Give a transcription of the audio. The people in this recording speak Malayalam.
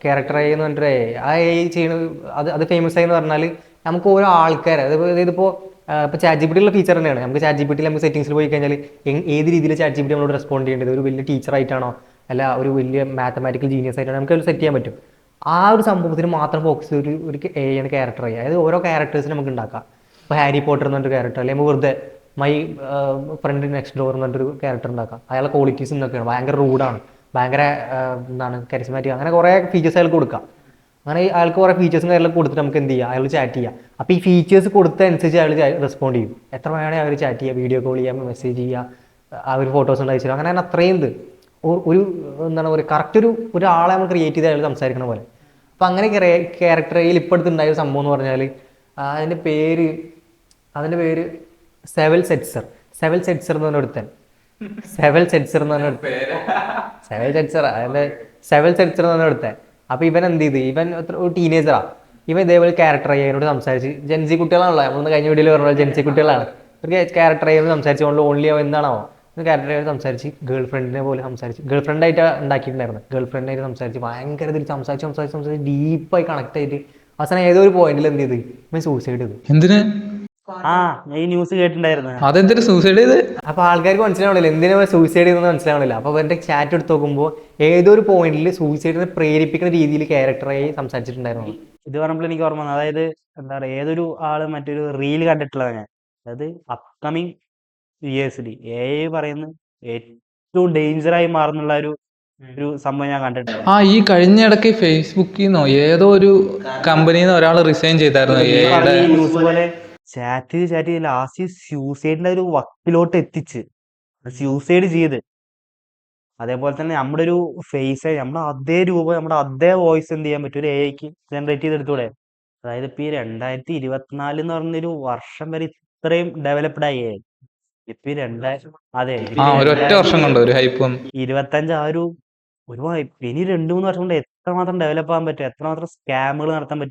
ക്യാരക്ടർ ഐ എന്ന് പറഞ്ഞിട്ട് ആ എ ചെയ്യണ അത് ഫേമസ് ആയി എന്ന് പറഞ്ഞാൽ നമുക്ക് ഓരോ ആൾക്കാരെ ഇതിപ്പോൾ ഇപ്പോൾ ചാറ്റ് ജി പി ടി ഉള്ള ഫീച്ചർ തന്നെയാണ്. നമുക്ക് ചാറ്റ് ജി പി ടി നമുക്ക് സെറ്റിംഗ്സിൽ പോയി കഴിഞ്ഞാൽ ഏത് രീതിയിൽ ചാറ്റ് ജി പി ടി നമ്മളോട് റെസ്പോണ്ട് ചെയ്യേണ്ടത്, ഒരു വലിയ ടീച്ചർ ആയിട്ടാണോ അല്ല ഒരു വലിയ മാത്തമാറ്റിക്കൽ ജീനിയസ് ആയിട്ടാണോ നമുക്ക് സെറ്റ് ചെയ്യാൻ പറ്റും. ആ ഒരു സംഭവത്തിന് മാത്രം ഫോക്കസ് ചെയ്ത് ഒരു എ ആണ് ക്യാരക്ടർ ആയി. അതായത് ഓരോ ക്യാരക്ടേഴ്സിന് നമുക്ക് ഉണ്ടാക്കാം. ഇപ്പോൾ ഹാരി പോട്ടർ എന്ന് പറഞ്ഞൊരു ക്യാരക്ടർ, അല്ലെങ്കിൽ വെറുതെ മൈ ഫ്രണ്ട് നെക്സ്റ്റ് ഡോർ എന്ന് പറഞ്ഞൊരു ക്യാരക്ടർ ഉണ്ടാക്കാം. അയാളുടെ ക്വാളിറ്റീസ് എന്തൊക്കെയാണ്, ഭയങ്കര റൂഡാണ്, ഭയങ്കര എന്താണ് കരിസ്മാറ്റിക്, അങ്ങനെ കുറേ ഫീച്ചേഴ്സ് അയാൾക്ക് കൊടുക്കാം. അങ്ങനെ അയാൾക്ക് കുറേ ഫീച്ചേഴ്സും കാര്യങ്ങളൊക്കെ കൊടുത്തിട്ട് നമുക്ക് എന്ത് ചെയ്യാം, അയാൾ ചാറ്റ് ചെയ്യാം. അപ്പോൾ ഈ ഫീച്ചേഴ്സ് കൊടുത്ത അനുസരിച്ച് അയാൾ റെസ്പോണ്ട് ചെയ്യും. എത്ര വേണേൽ അയാൾ ചാറ്റ് ചെയ്യുക, വീഡിയോ കോൾ ചെയ്യാം, മെസ്സേജ് ചെയ്യുക, അവർ ഫോട്ടോസ് ഉണ്ട് അയച്ചു, അങ്ങനെ അത്രയും ഇത് ഒരു എന്താണ് പറയുക, കറക്റ്റ് ഒരാളെ നമ്മൾ ക്രിയേറ്റ് ചെയ്ത് അയാൾ സംസാരിക്കണ പോലെ. അപ്പം അങ്ങനെ ക്യാരക്ടറിൽ ഇപ്പോൾ അടുത്തുണ്ടായ സംഭവം എന്ന് പറഞ്ഞാൽ അതിൻ്റെ പേര് അതിൻ്റെ പേര് സെവൽ സെറ്റ്സർ എന്ന് പറഞ്ഞ ഒരുത്തൻ. സെവൽ സെറ്റ്സർ എന്ന് പറഞ്ഞ സെവൽ സെറ്റ്സർ അതിൻ്റെ സെവൽ സെറ്റ്സർ എന്ന് പറഞ്ഞ ഒരുത്തൻ. അപ്പോൾ ഇവൻ എന്ത് ചെയ്ത്, ഇവൻ ഒരു ടീനേജറാ. ഇവൻ ഇതേപോലെ ക്യാരക്ടർ അയ്യനോട് സംസാരിച്ച്, ജെൻസി കുട്ടികളാണല്ലോ, നമ്മളൊന്ന് കഴിഞ്ഞ വീഡിയോയിൽ പറഞ്ഞ ജെൻസി കുട്ടികളാണ്. ഒരു ക്യാരക്ടർ അയ്യോട് സംസാരിച്ചുകൊണ്ട് ഓൺലി എന്താണോ ക്യാരക്ടർ ആയിട്ട് സംസാരിച്ച് ഗേൾ ഫ്രണ്ടിനെ പോലെ സംസാരിച്ച്, ഗേൾ ഫ്രണ്ടായിട്ട് ഉണ്ടാക്കിയിട്ടുണ്ടായിരുന്നു. ഗേൾ ഫ്രണ്ടായിട്ട് സംസാരിച്ച് ഭയങ്കര ഇതിൽ സംസാരിച്ച് ഡീപ്പായി കണക്ട് ആയിട്ട് അവസാനം ഏതോ ഒരു പോയിന്റിൽ എന്ത് ചെയ്ത് ഇവൻ സൂസൈഡ് ചെയ്തു. എന്തിന്? ഞാൻ ഈ ന്യൂസ് കേട്ടിട്ടുണ്ടായിരുന്നു. അതെന്തിനു സൂസൈഡ് ചെയ്ത്? അപ്പോൾ ആൾക്കാർക്ക് മനസ്സിലാവണില്ല എന്തിനാ സൂസൈഡ് ചെയ്തെന്ന് മനസ്സിലാവണില്ല. അപ്പോൾ അവൻ്റെ ചാറ്റ് എടുത്ത് നോക്കുമ്പോൾ ഏതോ ഒരു പോയിന്റിൽ സൂസൈഡിനെ പ്രേരിപ്പിക്കുന്ന രീതിയിൽ ക്യാരക്ടറായി സംസാരിച്ചിട്ടുണ്ടായിരുന്നു. ഇത് പറഞ്ഞപ്പോൾ എനിക്ക് ഓർമ്മ വന്നു. അതായത് എന്താ പറയുക, ഏതൊരു ആള് മറ്റൊരു റീൽ കണ്ടിട്ടുള്ളതാണ് ഞാൻ. അതായത് അപ്കമിങ് ഇയേഴ്സിൽ AI പറയുന്ന ഏറ്റവും ഡേഞ്ചറായി മാറുന്നുള്ള ഒരു സംഭവം ഞാൻ കണ്ടിട്ടുണ്ട്. ഈ കഴിഞ്ഞ ഇടയ്ക്ക് ഫേസ്ബുക്കിൽ നിന്നോ ഏതോ ഒരു കമ്പനിയിൽ നിന്ന് ഒരാൾ റിസൈൻ ചെയ്തായിരുന്നു AI-യുടെ. ഈ ന്യൂസ് പോലെ ചാറ്റ് ചെയ്ത് ലാസ്റ്റ് സൂസൈഡിന്റെ ഒരു വക്കിലോട്ട് എത്തിച്ച് സൂസൈഡ് ചെയ്ത്. അതേപോലെ തന്നെ നമ്മുടെ ഒരു ഫേസ്, നമ്മുടെ അതേ രൂപം, നമ്മുടെ അതേ വോയിസ് എന്ത് ചെയ്യാൻ പറ്റും, ഒരു AI-ക്ക് ജനറേറ്റ് ചെയ്തെടുത്തൂടെ? അതായത് ഇപ്പൊ ഈ 2024 എന്ന് പറഞ്ഞൊരു വർഷം വരെ ഇത്രയും ഡെവലപ്ഡ് ആയി AI. ഇപ്പൊ അതെ, ഒരൊറ്റ വർഷം കൊണ്ട് ഒരു ഹൈപ്പ് വന്നു. 25 ആ ഒരു ഇനി 2-3 വർഷം കൊണ്ട് എത്രമാത്രം ഡെവലപ്പ് ആകാൻ പറ്റും, എത്രമാത്രം സ്കാമുകൾ നടത്താൻ പറ്റും.